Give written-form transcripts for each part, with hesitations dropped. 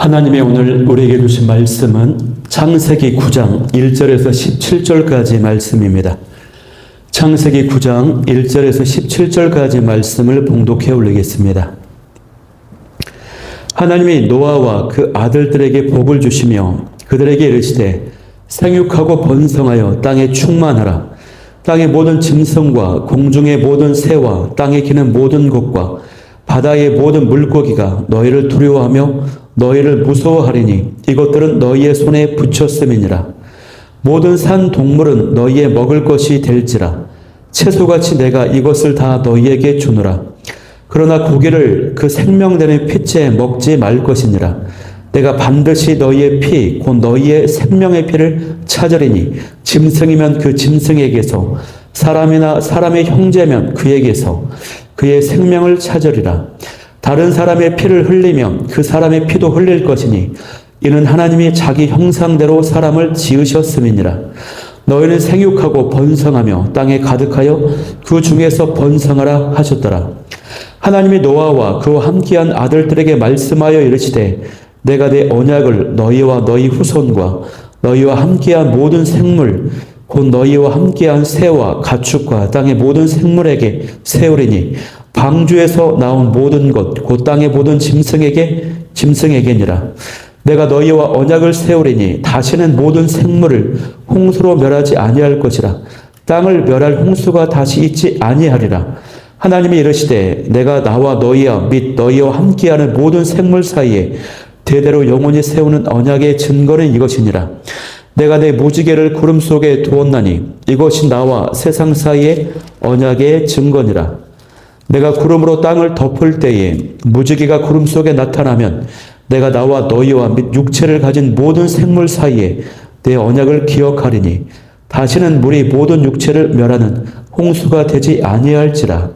하나님의 오늘 우리에게 주신 말씀은 창세기 9장 1절에서 17절까지 말씀입니다. 창세기 9장 1절에서 17절까지 말씀을 봉독해 올리겠습니다. 하나님이 노아와 그 아들들에게 복을 주시며 그들에게 이르시되 생육하고 번성하여 땅에 충만하라. 땅의 모든 짐승과 공중의 모든 새와 땅에 기는 모든 것과 바다의 모든 물고기가 너희를 두려워하며 너희를 무서워하리니 이것들은 너희의 손에 붙였음이니라. 모든 산 동물은 너희의 먹을 것이 될지라. 채소같이 내가 이것을 다 너희에게 주노라. 그러나 고기를 그 생명되는 피째 먹지 말 것이니라. 내가 반드시 너희의 피, 곧 너희의 생명의 피를 찾으리니 짐승이면 그 짐승에게서 사람이나 사람의 형제면 그에게서 그의 생명을 찾으리라. 다른 사람의 피를 흘리면 그 사람의 피도 흘릴 것이니 이는 하나님이 자기 형상대로 사람을 지으셨음이니라. 너희는 생육하고 번성하며 땅에 가득하여 그 중에서 번성하라 하셨더라. 하나님이 노아와 그와 함께한 아들들에게 말씀하여 이르시되 내가 내 언약을 너희와 너희 후손과 너희와 함께한 모든 생물 곧 너희와 함께한 새와 가축과 땅의 모든 생물에게 세우리니 방주에서 나온 모든 것 곧 땅의 모든 짐승에게니라. 내가 너희와 언약을 세우리니 다시는 모든 생물을 홍수로 멸하지 아니할 것이라. 땅을 멸할 홍수가 다시 있지 아니하리라. 하나님이 이르시되 내가 나와 너희와 및 너희와 함께하는 모든 생물 사이에 대대로 영원히 세우는 언약의 증거는 이것이니라. 내가 내 무지개를 구름 속에 두었나니 이것이 나와 세상 사이의 언약의 증거니라. 내가 구름으로 땅을 덮을 때에 무지개가 구름 속에 나타나면 내가 나와 너희와 및 육체를 가진 모든 생물 사이에 내 언약을 기억하리니 다시는 물이 모든 육체를 멸하는 홍수가 되지 아니할지라.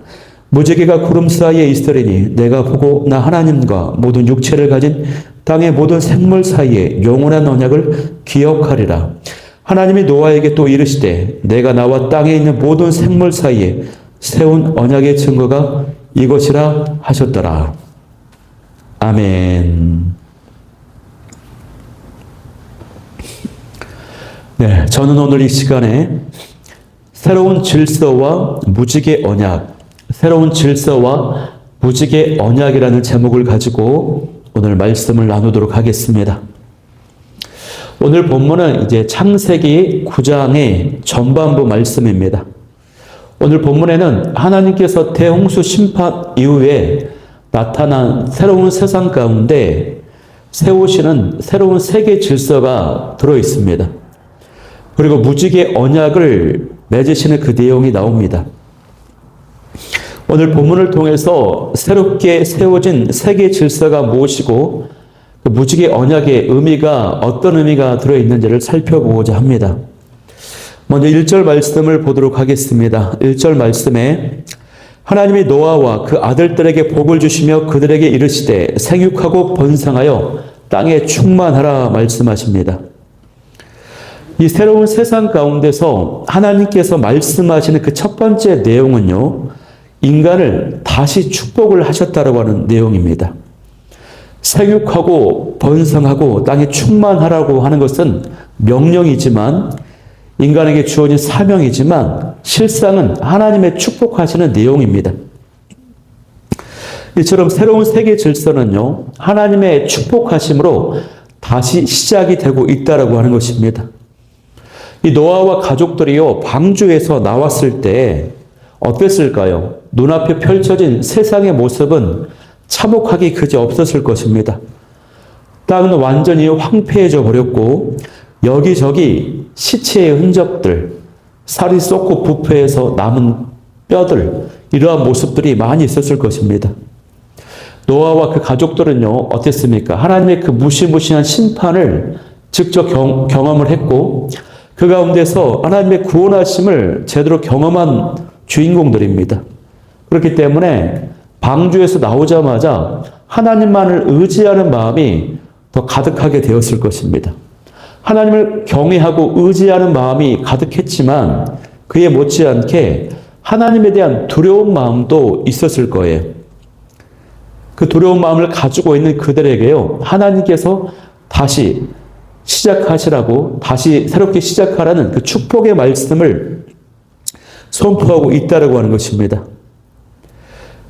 무지개가 구름 사이에 있으리니 내가 보고 나 하나님과 모든 육체를 가진 땅의 모든 생물 사이에 영원한 언약을 기억하리라. 하나님이 노아에게 또 이르시되 내가 나와 땅에 있는 모든 생물 사이에 세운 언약의 증거가 이것이라 하셨더라. 아멘. 네, 저는 오늘 이 시간에 새로운 질서와 무지개 언약, 새로운 질서와 무지개 언약이라는 제목을 가지고 오늘 말씀을 나누도록 하겠습니다. 오늘 본문은 이제 창세기 9장의 전반부 말씀입니다. 오늘 본문에는 하나님께서 대홍수 심판 이후에 나타난 새로운 세상 가운데 세우시는 새로운 세계 질서가 들어 있습니다. 그리고 무지개 언약을 맺으시는 그 내용이 나옵니다. 오늘 본문을 통해서 새롭게 세워진 세계 질서가 무엇이고 그 무지개 언약의 의미가 어떤 의미가 들어 있는지를 살펴보고자 합니다. 먼저 1절 말씀을 보도록 하겠습니다. 1절 말씀에 하나님이 노아와 그 아들들에게 복을 주시며 그들에게 이르시되 생육하고 번성하여 땅에 충만하라 말씀하십니다. 이 새로운 세상 가운데서 하나님께서 말씀하시는 그 첫 번째 내용은요, 인간을 다시 축복을 하셨다라고 하는 내용입니다. 생육하고 번성하고 땅에 충만하라고 하는 것은 명령이지만 인간에게 주어진 사명이지만 실상은 하나님의 축복하시는 내용입니다. 이처럼 새로운 세계 질서는요, 하나님의 축복하심으로 다시 시작이 되고 있다라고 하는 것입니다. 이 노아와 가족들이요, 방주에서 나왔을 때 어땠을까요? 눈앞에 펼쳐진 세상의 모습은 참혹하기 그지 없었을 것입니다. 땅은 완전히 황폐해져 버렸고 여기저기 시체의 흔적들, 살이 썩고 부패해서 남은 뼈들, 이러한 모습들이 많이 있었을 것입니다. 노아와 그 가족들은요, 어땠습니까? 하나님의 그 무시무시한 심판을 직접 경험을 했고 그 가운데서 하나님의 구원하심을 제대로 경험한 주인공들입니다. 그렇기 때문에 방주에서 나오자마자 하나님만을 의지하는 마음이 더 가득하게 되었을 것입니다. 하나님을 경외하고 의지하는 마음이 가득했지만 그에 못지않게 하나님에 대한 두려운 마음도 있었을 거예요. 그 두려운 마음을 가지고 있는 그들에게요, 하나님께서 다시 시작하시라고, 다시 새롭게 시작하라는 그 축복의 말씀을 선포하고 있다라고 하는 것입니다.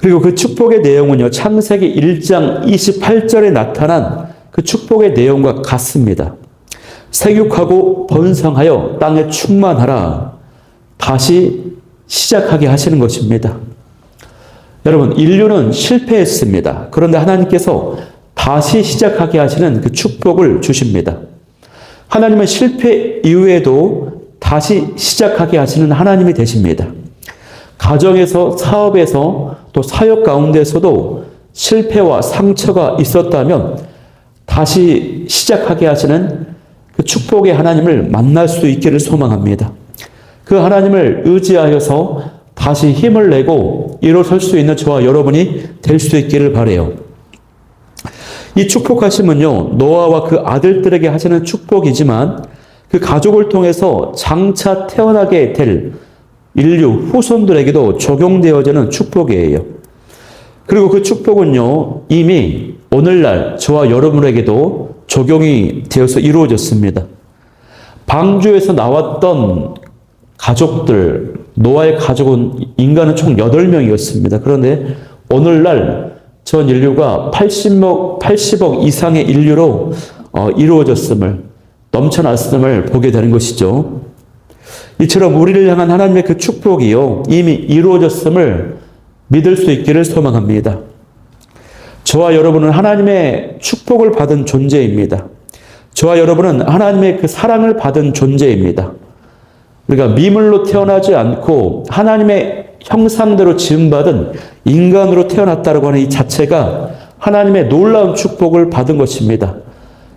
그리고 그 축복의 내용은요, 창세기 1장 28절에 나타난 그 축복의 내용과 같습니다. 생육하고 번성하여 땅에 충만하라. 다시 시작하게 하시는 것입니다. 여러분, 인류는 실패했습니다. 그런데 하나님께서 다시 시작하게 하시는 그 축복을 주십니다. 하나님은 실패 이후에도 다시 시작하게 하시는 하나님이 되십니다. 가정에서, 사업에서, 또 사역 가운데서도 실패와 상처가 있었다면 다시 시작하게 하시는 그 축복의 하나님을 만날 수 있기를 소망합니다. 그 하나님을 의지하여서 다시 힘을 내고 일어설 수 있는 저와 여러분이 될 수 있기를 바라요. 이 축복하심은요, 노아와 그 아들들에게 하시는 축복이지만 그 가족을 통해서 장차 태어나게 될 인류 후손들에게도 적용되어지는 축복이에요. 그리고 그 축복은요, 이미 오늘날 저와 여러분에게도 적용이 되어서 이루어졌습니다. 방주에서 나왔던 가족들, 노아의 가족은, 인간은 총 8명이었습니다. 그런데 오늘날 전 인류가 80억 이상의 인류로 이루어졌음을, 넘쳐났음을 보게 되는 것이죠. 이처럼 우리를 향한 하나님의 그 축복이요, 이미 이루어졌음을 믿을 수 있기를 소망합니다. 저와 여러분은 하나님의 축복을 받은 존재입니다. 저와 여러분은 하나님의 그 사랑을 받은 존재입니다. 우리가 미물로 태어나지 않고 하나님의 형상대로 지음받은 인간으로 태어났다고 하는 이 자체가 하나님의 놀라운 축복을 받은 것입니다.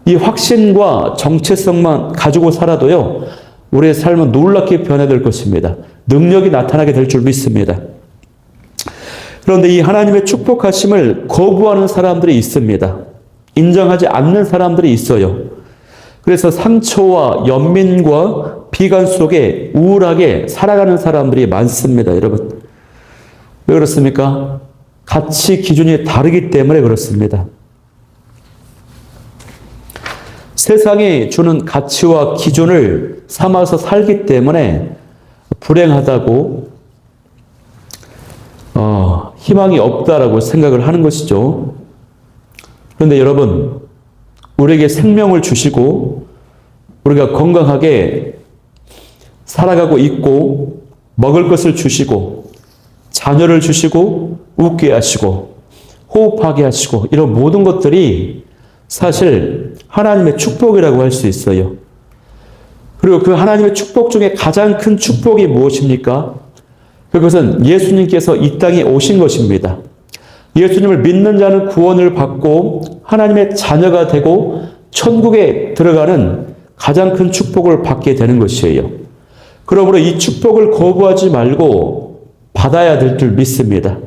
이 확신과 정체성만 가지고 살아도요, 우리의 삶은 놀랍게 변화될 것입니다. 능력이 나타나게 될 줄 믿습니다. 그런데 이 하나님의 축복하심을 거부하는 사람들이 있습니다. 인정하지 않는 사람들이 있어요. 그래서 상처와 연민과 비관 속에 우울하게 살아가는 사람들이 많습니다, 여러분. 왜 그렇습니까? 가치 기준이 다르기 때문에 그렇습니다. 세상이 주는 가치와 기준을 삼아서 살기 때문에 불행하다고, 희망이 없다라고 생각을 하는 것이죠. 그런데 여러분, 우리에게 생명을 주시고 우리가 건강하게 살아가고 있고 먹을 것을 주시고 자녀를 주시고 웃게 하시고 호흡하게 하시고 이런 모든 것들이 사실 하나님의 축복이라고 할 수 있어요. 그리고 그 하나님의 축복 중에 가장 큰 축복이 무엇입니까? 그것은 예수님께서 이 땅에 오신 것입니다. 예수님을 믿는 자는 구원을 받고 하나님의 자녀가 되고 천국에 들어가는 가장 큰 축복을 받게 되는 것이에요. 그러므로 이 축복을 거부하지 말고 받아야 될 줄 믿습니다.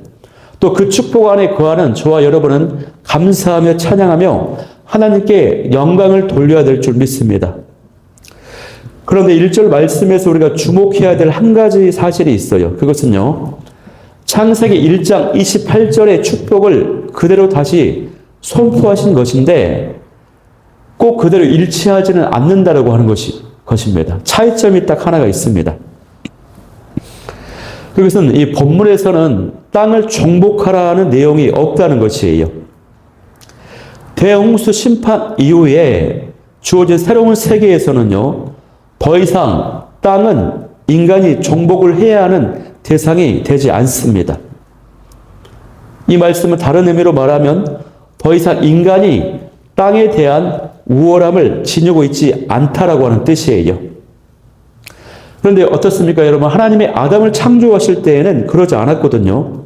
또 그 축복 안에 거하는 저와 여러분은 감사하며 찬양하며 하나님께 영광을 돌려야 될 줄 믿습니다. 그런데 1절 말씀에서 우리가 주목해야 될 한 가지 사실이 있어요. 그것은요, 창세기 1장 28절의 축복을 그대로 다시 선포하신 것인데 꼭 그대로 일치하지는 않는다라고 하는 것입니다. 차이점이 딱 하나가 있습니다. 그것은 이 본문에서는 땅을 정복하라는 내용이 없다는 것이에요. 대홍수 심판 이후에 주어진 새로운 세계에서는요, 더 이상 땅은 인간이 정복을 해야 하는 대상이 되지 않습니다. 이 말씀은 다른 의미로 말하면 더 이상 인간이 땅에 대한 우월함을 지니고 있지 않다라고 하는 뜻이에요. 그런데 어떻습니까, 여러분? 하나님이 아담을 창조하실 때에는 그러지 않았거든요.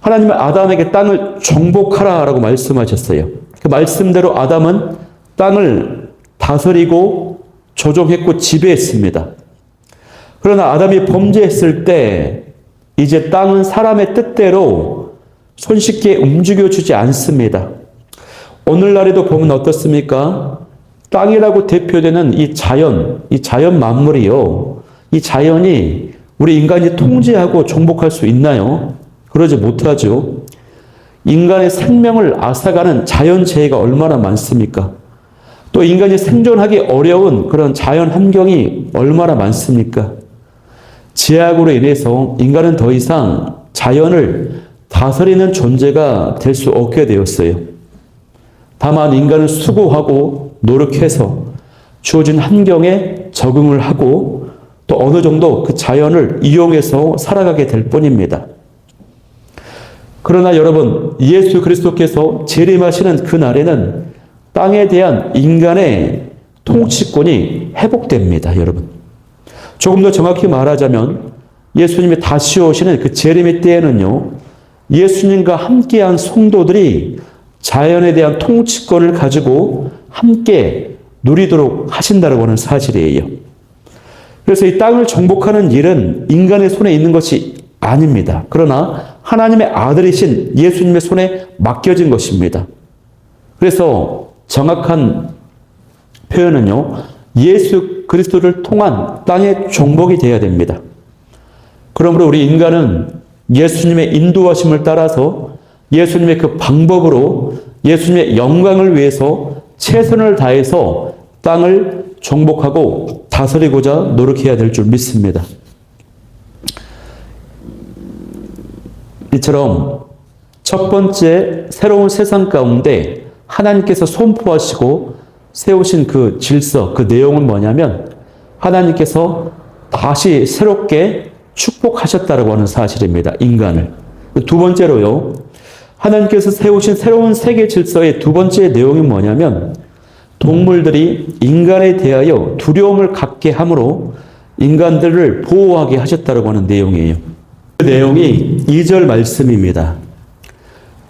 하나님은 아담에게 땅을 정복하라라고 말씀하셨어요. 그 말씀대로 아담은 땅을 다스리고 조종했고 지배했습니다. 그러나 아담이 범죄했을 때 이제 땅은 사람의 뜻대로 손쉽게 움직여주지 않습니다. 오늘날에도 보면 어떻습니까? 땅이라고 대표되는 이 자연 만물이요, 이 자연이 우리 인간이 통제하고 정복할 수 있나요? 그러지 못하죠. 인간의 생명을 앗아가는 자연재해가 얼마나 많습니까? 또 인간이 생존하기 어려운 그런 자연 환경이 얼마나 많습니까? 제약으로 인해서 인간은 더 이상 자연을 다스리는 존재가 될 수 없게 되었어요. 다만 인간은 수고하고 노력해서 주어진 환경에 적응을 하고 또 어느 정도 그 자연을 이용해서 살아가게 될 뿐입니다. 그러나 여러분, 예수 그리스도께서 재림하시는 그 날에는 땅에 대한 인간의 통치권이 회복됩니다, 여러분. 조금 더 정확히 말하자면 예수님이 다시 오시는 그 재림의 때에는요, 예수님과 함께한 성도들이 자연에 대한 통치권을 가지고 함께 누리도록 하신다고 하는 사실이에요. 그래서 이 땅을 정복하는 일은 인간의 손에 있는 것이 아닙니다. 그러나 하나님의 아들이신 예수님의 손에 맡겨진 것입니다. 그래서 정확한 표현은요, 예수 그리스도를 통한 땅의 정복이 되어야 됩니다. 그러므로 우리 인간은 예수님의 인도하심을 따라서 예수님의 그 방법으로 예수님의 영광을 위해서 최선을 다해서 땅을 정복하고 다스리고자 노력해야 될 줄 믿습니다. 이처럼 첫 번째 새로운 세상 가운데 하나님께서 선포하시고 세우신 그 질서, 그 내용은 뭐냐면 하나님께서 다시 새롭게 축복하셨다고 하는 사실입니다. 인간을. 두 번째로요, 하나님께서 세우신 새로운 세계 질서의 두 번째 내용이 뭐냐면 동물들이 인간에 대하여 두려움을 갖게 함으로 인간들을 보호하게 하셨다고 하는 내용이에요. 그 내용이 2절 말씀입니다.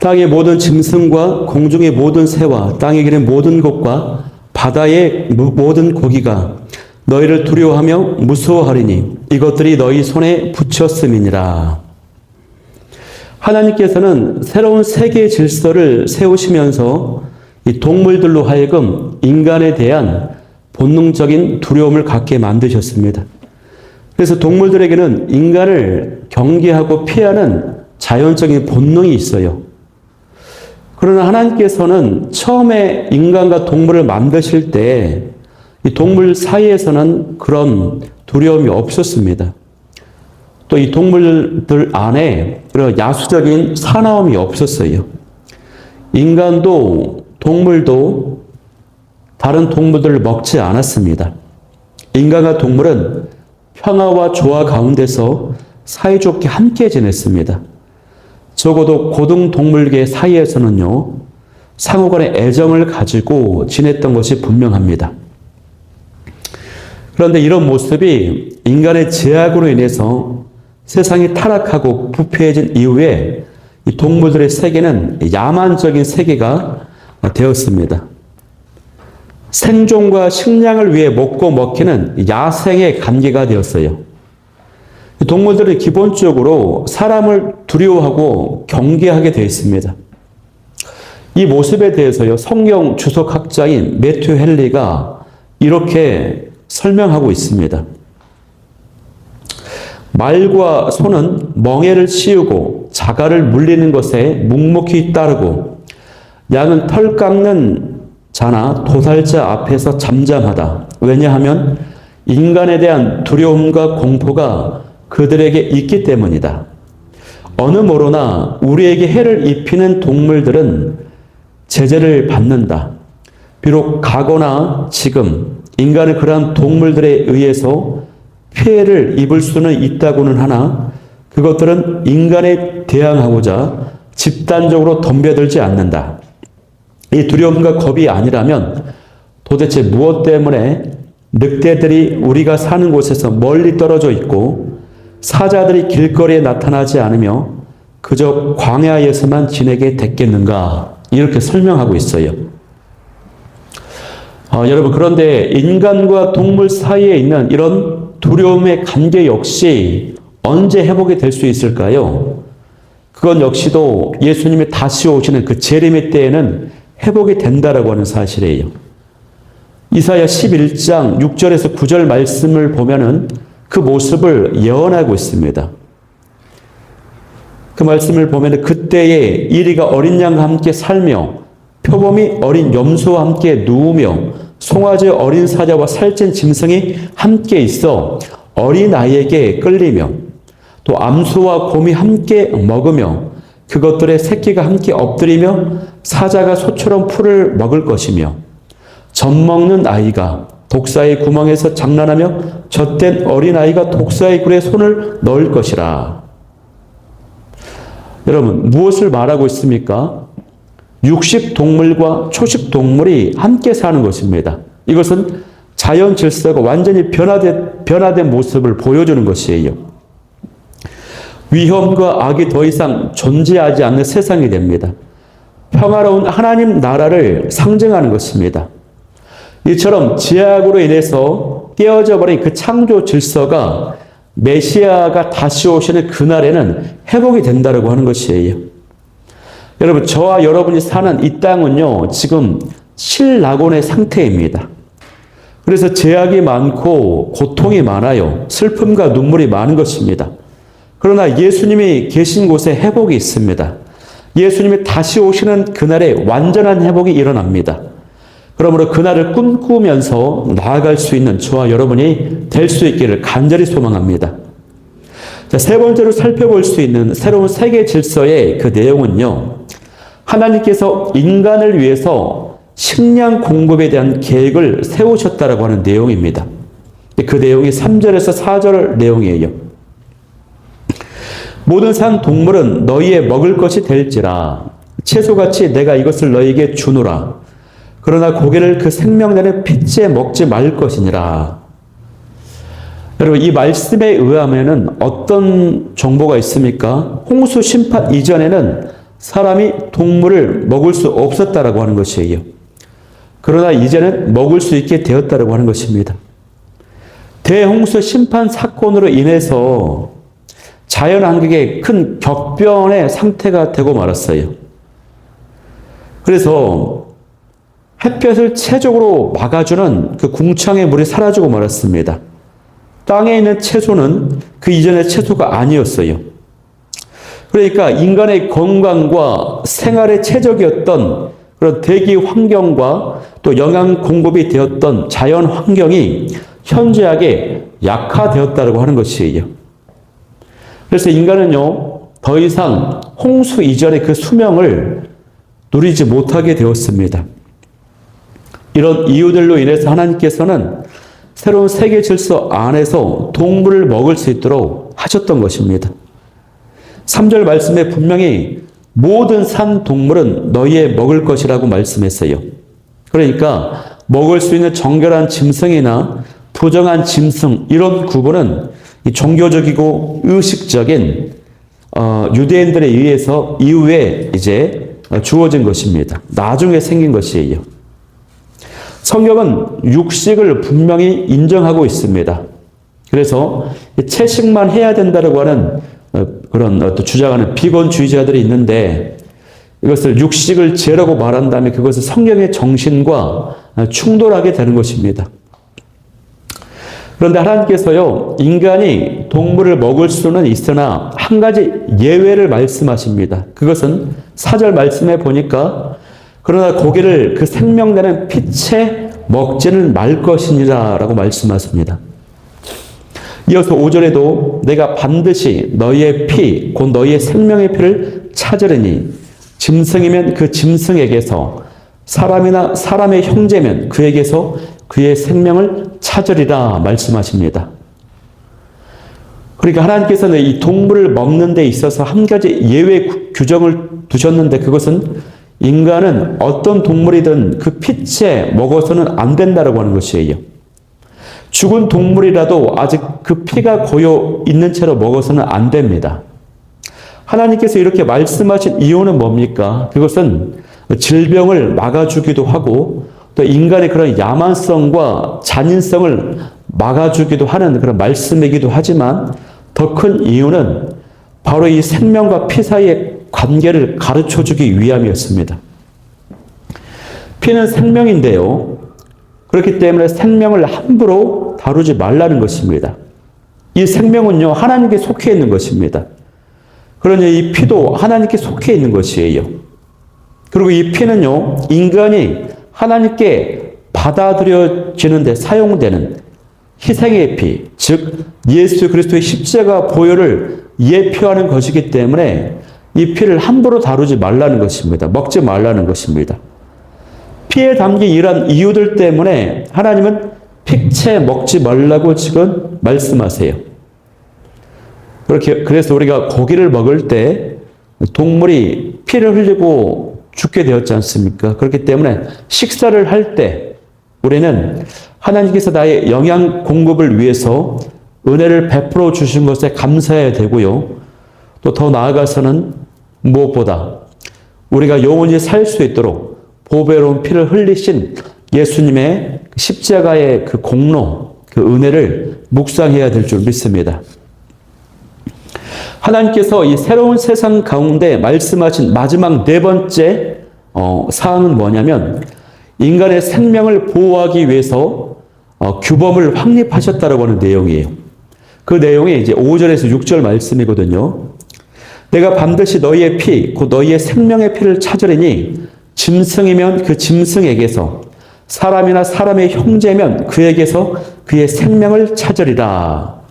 땅의 모든 짐승과 공중의 모든 새와 땅에 기는 모든 것과 바다의 모든 고기가 너희를 두려워하며 무서워하리니 이것들이 너희 손에 붙였음이니라. 하나님께서는 새로운 세계 질서를 세우시면서 이 동물들로 하여금 인간에 대한 본능적인 두려움을 갖게 만드셨습니다. 그래서 동물들에게는 인간을 경계하고 피하는 자연적인 본능이 있어요. 그러나 하나님께서는 처음에 인간과 동물을 만드실 때 이 동물 사이에서는 그런 두려움이 없었습니다. 또 이 동물들 안에 그런 야수적인 사나움이 없었어요. 인간도 동물도 다른 동물들을 먹지 않았습니다. 인간과 동물은 평화와 조화 가운데서 사이좋게 함께 지냈습니다. 적어도 고등동물계 사이에서는요, 상호간의 애정을 가지고 지냈던 것이 분명합니다. 그런데 이런 모습이 인간의 제약으로 인해서 세상이 타락하고 부패해진 이후에 이 동물들의 세계는 야만적인 세계가 되었습니다. 생존과 식량을 위해 먹고 먹히는 야생의 관계가 되었어요. 동물들은 기본적으로 사람을 두려워하고 경계하게 되어 있습니다. 이 모습에 대해서요, 성경 주석학자인 매튜 헨리가 이렇게 설명하고 있습니다. 말과 소는 멍에를 씌우고 자갈을 물리는 것에 묵묵히 따르고 양은 털 깎는 자나 도살자 앞에서 잠잠하다. 왜냐하면 인간에 대한 두려움과 공포가 그들에게 있기 때문이다. 어느 모로나 우리에게 해를 입히는 동물들은 제재를 받는다. 비록 과거나 지금 인간은 그러한 동물들에 의해서 피해를 입을 수는 있다고는 하나 그것들은 인간에 대항하고자 집단적으로 덤벼들지 않는다. 이 두려움과 겁이 아니라면 도대체 무엇 때문에 늑대들이 우리가 사는 곳에서 멀리 떨어져 있고 사자들이 길거리에 나타나지 않으며 그저 광야에서만 지내게 됐겠는가, 이렇게 설명하고 있어요. 여러분, 그런데 인간과 동물 사이에 있는 이런 두려움의 관계 역시 언제 회복이 될 수 있을까요? 그건 역시도 예수님이 다시 오시는 그 재림의 때에는 회복이 된다라고 하는 사실이에요. 이사야 11장 6절에서 9절 말씀을 보면은 그 모습을 예언하고 있습니다. 그 말씀을 보면 그때에 이리가 어린 양과 함께 살며 표범이 어린 염소와 함께 누우며 송아지 어린 사자와 살찐 짐승이 함께 있어 어린아이에게 끌리며 또 암소와 곰이 함께 먹으며 그것들의 새끼가 함께 엎드리며 사자가 소처럼 풀을 먹을 것이며 젖먹는 아이가 독사의 구멍에서 장난하며 젖된 어린아이가 독사의 굴에 손을 넣을 것이라. 여러분, 무엇을 말하고 있습니까? 육식 동물과 초식 동물이 함께 사는 것입니다. 이것은 자연 질서가 완전히 변화된 모습을 보여주는 것이에요. 위험과 악이 더 이상 존재하지 않는 세상이 됩니다. 평화로운 하나님 나라를 상징하는 것입니다. 이처럼 죄악으로 인해서 깨어져 버린 그 창조 질서가 메시아가 다시 오시는 그날에는 회복이 된다고 하는 것이에요. 여러분, 저와 여러분이 사는 이 땅은요, 지금 실낙원의 상태입니다. 그래서 죄악이 많고 고통이 많아요. 슬픔과 눈물이 많은 것입니다. 그러나 예수님이 계신 곳에 회복이 있습니다. 예수님이 다시 오시는 그날에 완전한 회복이 일어납니다. 그러므로 그날을 꿈꾸면서 나아갈 수 있는 저와 여러분이 될 수 있기를 간절히 소망합니다. 자, 세 번째로 살펴볼 수 있는 새로운 세계 질서의 그 내용은요, 하나님께서 인간을 위해서 식량 공급에 대한 계획을 세우셨다라고 하는 내용입니다. 그 내용이 3절에서 4절 내용이에요. 모든 산 동물은 너희의 먹을 것이 될지라 채소같이 내가 이것을 너희에게 주노라. 그러나 고기를 그 생명내는 핏째 먹지 말 것이니라. 여러분, 이 말씀에 의하면은 어떤 정보가 있습니까? 홍수 심판 이전에는 사람이 동물을 먹을 수 없었다라고 하는 것이에요. 그러나 이제는 먹을 수 있게 되었다라고 하는 것입니다. 대홍수 심판 사건으로 인해서 자연환경에 큰 격변의 상태가 되고 말았어요. 그래서 햇볕을 최적으로 막아주는 그 궁창의 물이 사라지고 말았습니다. 땅에 있는 채소는 그 이전의 채소가 아니었어요. 그러니까 인간의 건강과 생활에 최적이었던 그런 대기 환경과 또 영양 공급이 되었던 자연 환경이 현저하게 약화되었다고 하는 것이에요. 그래서 인간은요, 더 이상 홍수 이전의 그 수명을 누리지 못하게 되었습니다. 이런 이유들로 인해서 하나님께서는 새로운 세계 질서 안에서 동물을 먹을 수 있도록 하셨던 것입니다. 3절 말씀에 분명히 모든 산 동물은 너희의 먹을 것이라고 말씀했어요. 그러니까 먹을 수 있는 정결한 짐승이나 부정한 짐승, 이런 구분은 종교적이고 의식적인 유대인들에 의해서 이후에 이제 주어진 것입니다. 나중에 생긴 것이에요. 성경은 육식을 분명히 인정하고 있습니다. 그래서 채식만 해야 된다고 하는 그런 어떤 주장하는 비건주의자들이 있는데, 이것을 육식을 죄라고 말한다면 그것은 성경의 정신과 충돌하게 되는 것입니다. 그런데 하나님께서요, 인간이 동물을 먹을 수는 있으나 한 가지 예외를 말씀하십니다. 그것은 4절 말씀에 보니까 그러나 고기를 그 생명내는 핏째 먹지는 말 것이니라 라고 말씀하십니다. 이어서 5절에도 내가 반드시 너희의 피, 곧 너희의 생명의 피를 찾으리니 짐승이면 그 짐승에게서, 사람이나 사람의 형제면 그에게서 그의 생명을 찾으리라 말씀하십니다. 그러니까 하나님께서는 이 동물을 먹는 데 있어서 한 가지 예외 규정을 두셨는데, 그것은 인간은 어떤 동물이든 그 핏째 먹어서는 안 된다고 하는 것이에요. 죽은 동물이라도 아직 그 피가 고여 있는 채로 먹어서는 안 됩니다. 하나님께서 이렇게 말씀하신 이유는 뭡니까? 그것은 질병을 막아주기도 하고 또 인간의 그런 야만성과 잔인성을 막아주기도 하는 그런 말씀이기도 하지만, 더 큰 이유는 바로 이 생명과 피 사이의 관계를 가르쳐주기 위함이었습니다. 피는 생명인데요, 그렇기 때문에 생명을 함부로 다루지 말라는 것입니다. 이 생명은요, 하나님께 속해 있는 것입니다. 그러니 이 피도 하나님께 속해 있는 것이에요. 그리고 이 피는요, 인간이 하나님께 받아들여지는 데 사용되는 희생의 피, 즉 예수 그리스도의 십자가 보혈을 예표하는 것이기 때문에 이 피를 함부로 다루지 말라는 것입니다. 먹지 말라는 것입니다. 피에 담긴 이러한 이유들 때문에 하나님은 픽채 먹지 말라고 지금 말씀하세요. 그래서 우리가 고기를 먹을 때 동물이 피를 흘리고 죽게 되었지 않습니까? 그렇기 때문에 식사를 할 때 우리는 하나님께서 나의 영양 공급을 위해서 은혜를 베풀어 주신 것에 감사해야 되고요. 또 더 나아가서는 무엇보다 우리가 영원히 살 수 있도록 보배로운 피를 흘리신 예수님의 십자가의 그 공로, 그 은혜를 묵상해야 될 줄 믿습니다. 하나님께서 이 새로운 세상 가운데 말씀하신 마지막 네 번째 사항은 뭐냐면 인간의 생명을 보호하기 위해서 규범을 확립하셨다라고 하는 내용이에요. 그 내용이 이제 5절에서 6절 말씀이거든요. 내가 반드시 너희의 피, 곧 너희의 생명의 피를 찾으리니 짐승이면 그 짐승에게서 사람이나 사람의 형제면 그에게서 그의 생명을 찾으리라.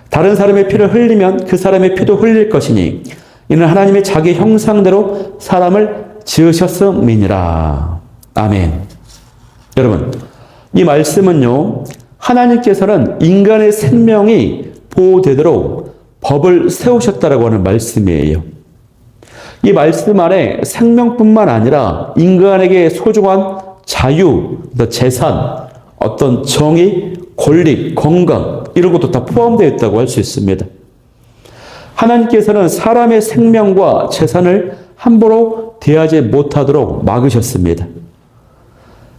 다른 사람의 피를 흘리면 그 사람의 피도 흘릴 것이니 이는 하나님이 자기 형상대로 사람을 지으셨음이니라. 아멘. 여러분, 이 말씀은요, 하나님께서는 인간의 생명이 보호되도록 법을 세우셨다라고 하는 말씀이에요. 이 말씀 안에 생명뿐만 아니라 인간에게 소중한 자유, 재산, 어떤 정의, 권리, 건강 이런 것도 다 포함되어 있다고 할 수 있습니다. 하나님께서는 사람의 생명과 재산을 함부로 대하지 못하도록 막으셨습니다.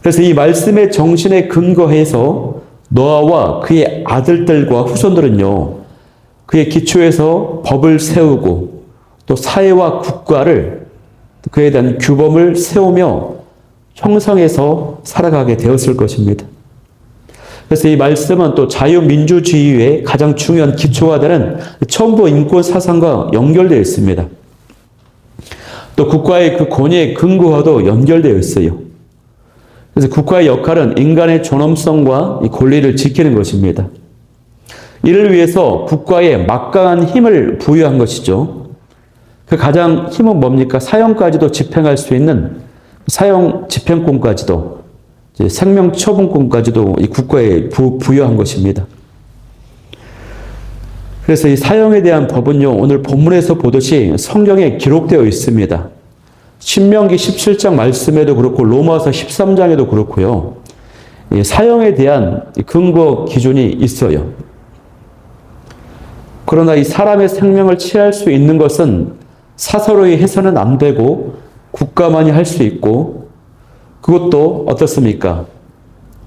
그래서 이 말씀의 정신에 근거해서 노아와 그의 아들들과 후손들은요, 그의 기초에서 법을 세우고 또 사회와 국가를 그에 대한 규범을 세우며 형성해서 살아가게 되었을 것입니다. 그래서 이 말씀은 또 자유민주주의의 가장 중요한 기초가 되는 천부 인권 사상과 연결되어 있습니다. 또 국가의 그 권위의 근거와도 연결되어 있어요. 그래서 국가의 역할은 인간의 존엄성과 이 권리를 지키는 것입니다. 이를 위해서 국가에 막강한 힘을 부여한 것이죠. 그 가장 힘은 뭡니까? 사형까지도 집행할 수 있는 사형 집행권까지도 생명처분권까지도 이 국가에 부여한 것입니다. 그래서 이 사형에 대한 법은요, 오늘 본문에서 보듯이 성경에 기록되어 있습니다. 신명기 17장 말씀에도 그렇고 로마서 13장에도 그렇고요. 사형에 대한 근거 기준이 있어요. 그러나 이 사람의 생명을 취할 수 있는 것은 사서로이 해서는 안 되고 국가만이 할 수 있고, 그것도 어떻습니까?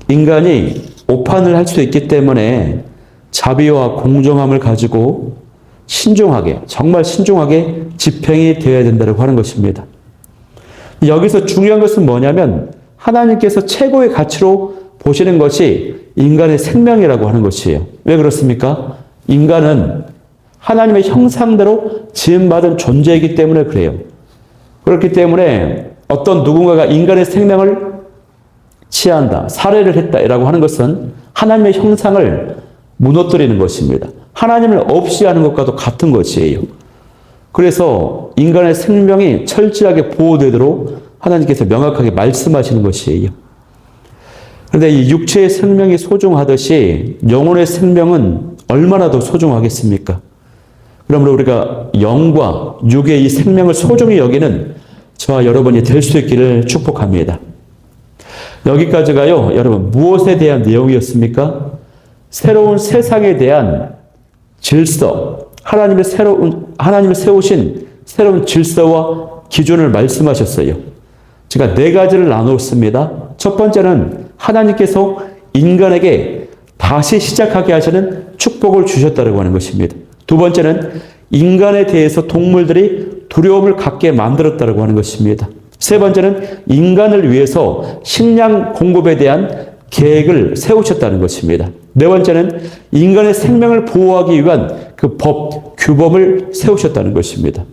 인간이 오판을 할 수 있기 때문에 자비와 공정함을 가지고 신중하게, 정말 신중하게 집행이 되어야 된다고 하는 것입니다. 여기서 중요한 것은 뭐냐면 하나님께서 최고의 가치로 보시는 것이 인간의 생명이라고 하는 것이에요. 왜 그렇습니까? 인간은 하나님의 형상대로 지음받은 존재이기 때문에 그래요. 그렇기 때문에 어떤 누군가가 인간의 생명을 취한다, 살해를 했다라고 하는 것은 하나님의 형상을 무너뜨리는 것입니다. 하나님을 없이 하는 것과도 같은 것이에요. 그래서 인간의 생명이 철저하게 보호되도록 하나님께서 명확하게 말씀하시는 것이에요. 그런데 이 육체의 생명이 소중하듯이 영혼의 생명은 얼마나 더 소중하겠습니까? 그러므로 우리가 영과 육의 이 생명을 소중히 여기는 저와 여러분이 될 수 있기를 축복합니다. 여기까지가요, 여러분, 무엇에 대한 내용이었습니까? 새로운 세상에 대한 질서, 하나님을 세우신 새로운 질서와 기준을 말씀하셨어요. 제가 네 가지를 나눴습니다. 첫 번째는 하나님께서 인간에게 다시 시작하게 하시는 축복을 주셨다고 하는 것입니다. 두 번째는 인간에 대해서 동물들이 두려움을 갖게 만들었다고 하는 것입니다. 세 번째는 인간을 위해서 식량 공급에 대한 계획을 세우셨다는 것입니다. 네 번째는 인간의 생명을 보호하기 위한 그 그 법, 규범을 세우셨다는 것입니다.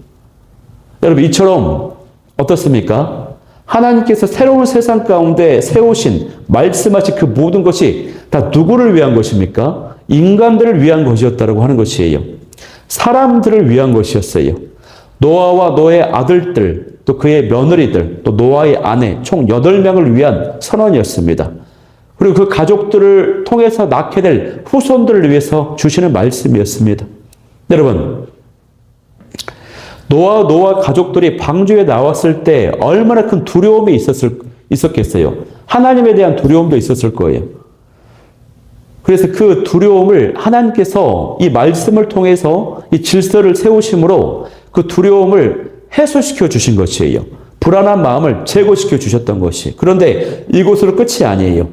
여러분, 이처럼 어떻습니까? 하나님께서 새로운 세상 가운데 세우신, 말씀하신 그 모든 것이 다 누구를 위한 것입니까? 인간들을 위한 것이었다고 하는 것이에요. 사람들을 위한 것이었어요. 노아와 노아의 아들들, 또 그의 며느리들, 또 노아의 아내, 총 8명을 위한 선언이었습니다. 그리고 그 가족들을 통해서 낳게 될 후손들을 위해서 주시는 말씀이었습니다. 여러분, 노아 가족들이 방주에 나왔을 때 얼마나 큰 두려움이 있었겠어요. 하나님에 대한 두려움도 있었을 거예요. 그래서 그 두려움을 하나님께서 이 말씀을 통해서 이 질서를 세우심으로 그 두려움을 해소시켜 주신 것이에요. 불안한 마음을 제거시켜 주셨던 것이. 그런데 이곳으로 끝이 아니에요.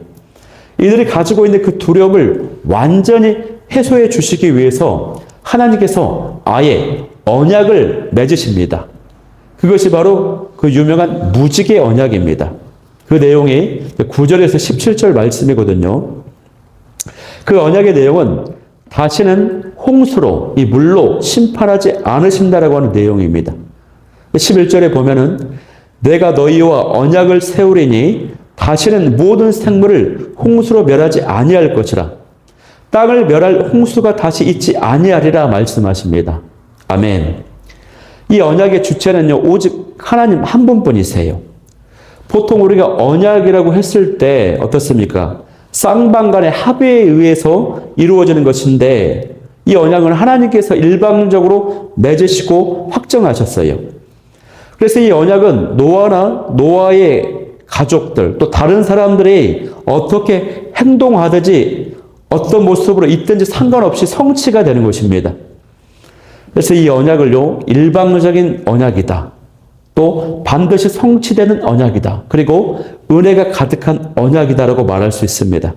이들이 가지고 있는 그 두려움을 완전히 해소해 주시기 위해서 하나님께서 아예 언약을 맺으십니다. 그것이 바로 그 유명한 무지개 언약입니다. 그 내용이 9절에서 17절 말씀이거든요. 그 언약의 내용은 다시는 홍수로, 이 물로 심판하지 않으신다라고 하는 내용입니다. 11절에 보면은 내가 너희와 언약을 세우리니 다시는 모든 생물을 홍수로 멸하지 아니할 것이라. 땅을 멸할 홍수가 다시 있지 아니하리라 말씀하십니다. 아멘. 이 언약의 주체는요, 오직 하나님 한 분뿐이세요. 보통 우리가 언약이라고 했을 때 어떻습니까? 쌍방 간의 합의에 의해서 이루어지는 것인데 이 언약은 하나님께서 일방적으로 맺으시고 확정하셨어요. 그래서 이 언약은 노아나 노아의 가족들 또 다른 사람들이 어떻게 행동하든지 어떤 모습으로 있든지 상관없이 성취가 되는 것입니다. 그래서 이 언약을요, 일방적인 언약이다. 또 반드시 성취되는 언약이다. 그리고 은혜가 가득한 언약이다라고 말할 수 있습니다.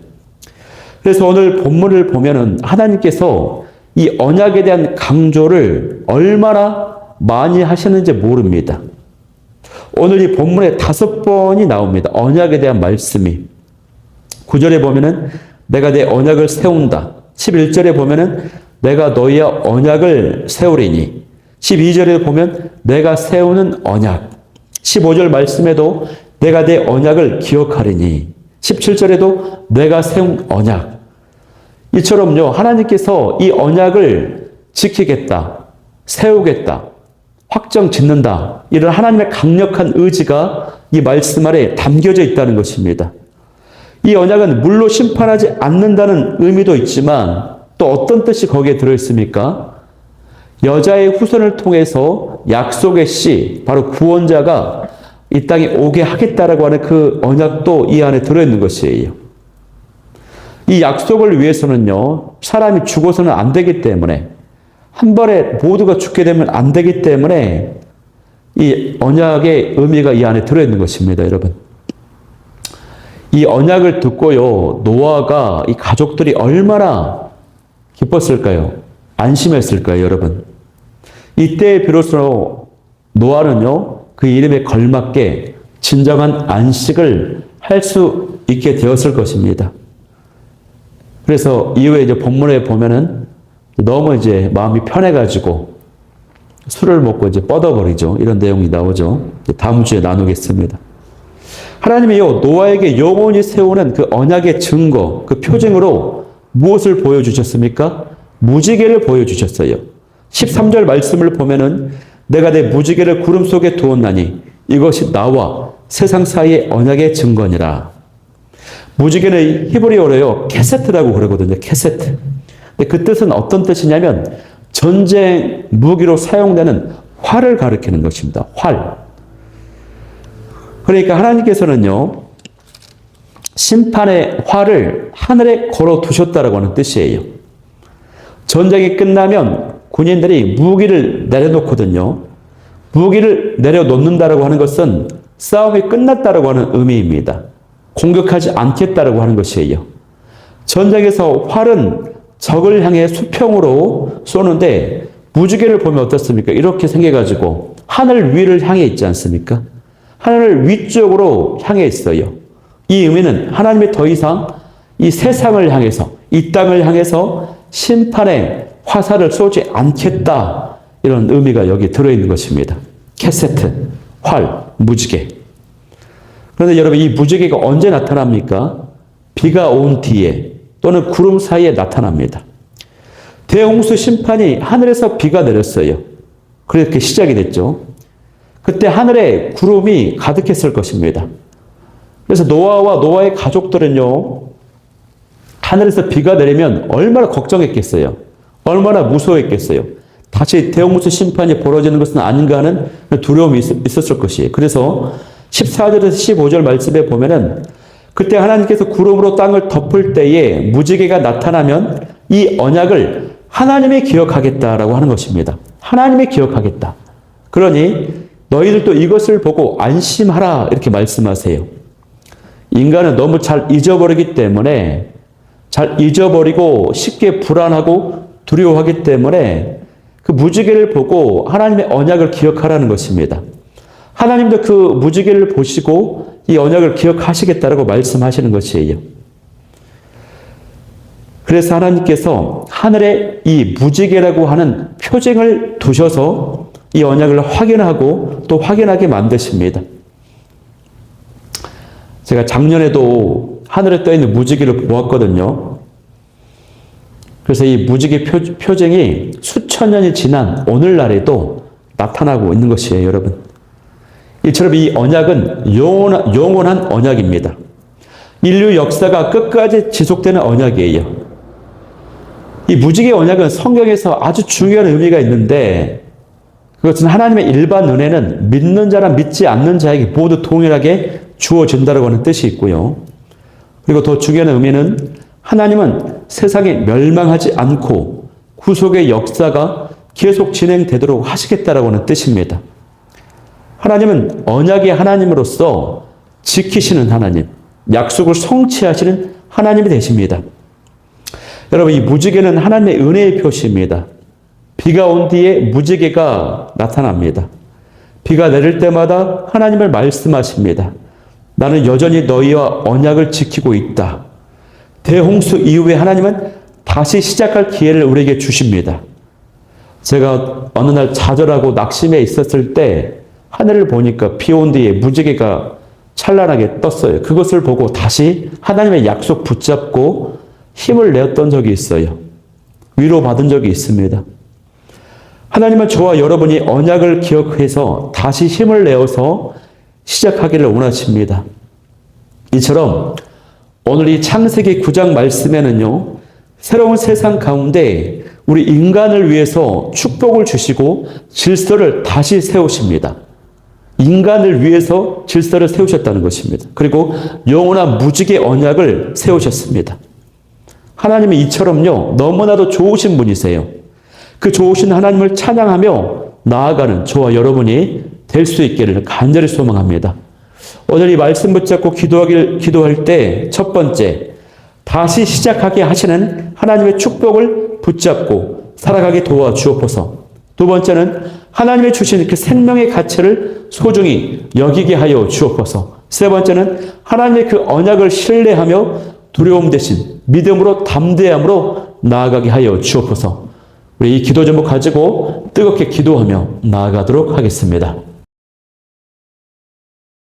그래서 오늘 본문을 보면은 하나님께서 이 언약에 대한 강조를 얼마나 많이 하시는지 모릅니다. 오늘 이 본문에 5번이 나옵니다. 언약에 대한 말씀이. 9절에 보면은 내가 내 언약을 세운다. 11절에 보면은 내가 너희와 언약을 세우리니. 12절에 보면 내가 세우는 언약. 15절 말씀에도 내가 내 언약을 기억하리니. 17절에도 내가 세운 언약. 이처럼요, 하나님께서 이 언약을 지키겠다, 세우겠다, 확정 짓는다. 이런 하나님의 강력한 의지가 이 말씀 아래 담겨져 있다는 것입니다. 이 언약은 물로 심판하지 않는다는 의미도 있지만 또 어떤 뜻이 거기에 들어있습니까? 여자의 후손을 통해서 약속의 씨, 바로 구원자가 이 땅에 오게 하겠다라고 하는 그 언약도 이 안에 들어있는 것이에요. 이 약속을 위해서는요, 사람이 죽어서는 안 되기 때문에, 한 번에 모두가 죽게 되면 안 되기 때문에 이 언약의 의미가 이 안에 들어있는 것입니다, 여러분. 이 언약을 듣고요, 노아가 이 가족들이 얼마나 기뻤을까요? 안심했을까요, 여러분? 이때 비로소 노아는요, 그 이름에 걸맞게 진정한 안식을 할 수 있게 되었을 것입니다. 그래서 이후에 이제 본문에 보면은 너무 이제 마음이 편해가지고 술을 먹고 이제 뻗어버리죠. 이런 내용이 나오죠. 다음 주에 나누겠습니다. 하나님이요, 노아에게 영원히 세우는 그 언약의 증거, 그 표징으로 무엇을 보여주셨습니까? 무지개를 보여주셨어요. 13절 말씀을 보면은 내가 내 무지개를 구름 속에 두었나니 이것이 나와 세상 사이의 언약의 증거니라. 무지개는 히브리어로요, 캐세트라고 그러거든요. 캐세트. 근데 그 뜻은 어떤 뜻이냐면 전쟁 무기로 사용되는 활을 가리키는 것입니다. 활. 그러니까 하나님께서는요, 심판의 활을 하늘에 걸어 두셨다라고 하는 뜻이에요. 전쟁이 끝나면 군인들이 무기를 내려놓거든요. 무기를 내려놓는다라고 하는 것은 싸움이 끝났다라고 하는 의미입니다. 공격하지 않겠다라고 하는 것이에요. 전쟁에서 활은 적을 향해 수평으로 쏘는데 무지개를 보면 어떻습니까? 이렇게 생겨가지고 하늘 위를 향해 있지 않습니까? 하늘 위쪽으로 향해 있어요. 이 의미는 하나님이 더 이상 이 세상을 향해서, 이 땅을 향해서 심판의 화살을 쏘지 않겠다. 이런 의미가 여기 들어있는 것입니다. 캐세트, 활, 무지개. 그런데 여러분 이 무지개가 언제 나타납니까? 비가 온 뒤에 또는 구름 사이에 나타납니다. 대홍수 심판이 하늘에서 비가 내렸어요. 그렇게 시작이 됐죠. 그때 하늘에 구름이 가득했을 것입니다. 그래서 노아와 노아의 가족들은요, 하늘에서 비가 내리면 얼마나 걱정했겠어요. 얼마나 무서워했겠어요. 다시 대홍수 심판이 벌어지는 것은 아닌가 하는 두려움이 있었을 것이에요. 그래서 14절에서 15절 말씀에 보면은 그때 하나님께서 구름으로 땅을 덮을 때에 무지개가 나타나면 이 언약을 하나님이 기억하겠다라고 하는 것입니다. 하나님이 기억하겠다. 그러니 너희들도 이것을 보고 안심하라 이렇게 말씀하세요. 인간은 너무 잘 잊어버리기 때문에 잘 잊어버리고 쉽게 불안하고 두려워하기 때문에 그 무지개를 보고 하나님의 언약을 기억하라는 것입니다. 하나님도 그 무지개를 보시고 이 언약을 기억하시겠다라고 말씀하시는 것이에요. 그래서 하나님께서 하늘에 이 무지개라고 하는 표징을 두셔서 이 언약을 확인하고 또 확인하게 만드십니다. 제가 작년에도 하늘에 떠 있는 무지개를 보았거든요. 그래서 이 무지개 표징이 수천 년이 지난 오늘날에도 나타나고 있는 것이에요, 여러분. 이처럼 이 언약은 영원한 언약입니다. 인류 역사가 끝까지 지속되는 언약이에요. 이 무지개 언약은 성경에서 아주 중요한 의미가 있는데 그것은 하나님의 일반 은혜는 믿는 자랑 믿지 않는 자에게 모두 동일하게 주어진다고 하는 뜻이 있고요. 그리고 더 중요한 의미는 하나님은 세상에 멸망하지 않고 구속의 역사가 계속 진행되도록 하시겠다라고 하는 뜻입니다. 하나님은 언약의 하나님으로서 지키시는 하나님, 약속을 성취하시는 하나님이 되십니다. 여러분, 이 무지개는 하나님의 은혜의 표시입니다. 비가 온 뒤에 무지개가 나타납니다. 비가 내릴 때마다 하나님을 말씀하십니다. 나는 여전히 너희와 언약을 지키고 있다. 대홍수 이후에 하나님은 다시 시작할 기회를 우리에게 주십니다. 제가 어느 날 좌절하고 낙심해 있었을 때 하늘을 보니까 비 온 뒤에 무지개가 찬란하게 떴어요. 그것을 보고 다시 하나님의 약속 붙잡고 힘을 내었던 적이 있어요. 위로받은 적이 있습니다. 하나님은 저와 여러분이 언약을 기억해서 다시 힘을 내어서 시작하기를 원하십니다. 이처럼 오늘 이 창세기 9장 말씀에는요, 새로운 세상 가운데 우리 인간을 위해서 축복을 주시고 질서를 다시 세우십니다. 인간을 위해서 질서를 세우셨다는 것입니다. 그리고 영원한 무지개 언약을 세우셨습니다. 하나님이 이처럼요, 너무나도 좋으신 분이세요. 그 좋으신 하나님을 찬양하며 나아가는 저와 여러분이 될 수 있기를 간절히 소망합니다. 오늘 이 말씀 붙잡고 기도할 때 첫 번째, 다시 시작하게 하시는 하나님의 축복을 붙잡고 살아가게 도와주옵소서. 두 번째는 하나님이 주신 그 생명의 가치를 소중히 여기게 하여 주옵소서. 세 번째는 하나님의 그 언약을 신뢰하며 두려움 대신 믿음으로 담대함으로 나아가게 하여 주옵소서. 우리 이 기도 제목 가지고 뜨겁게 기도하며 나아가도록 하겠습니다.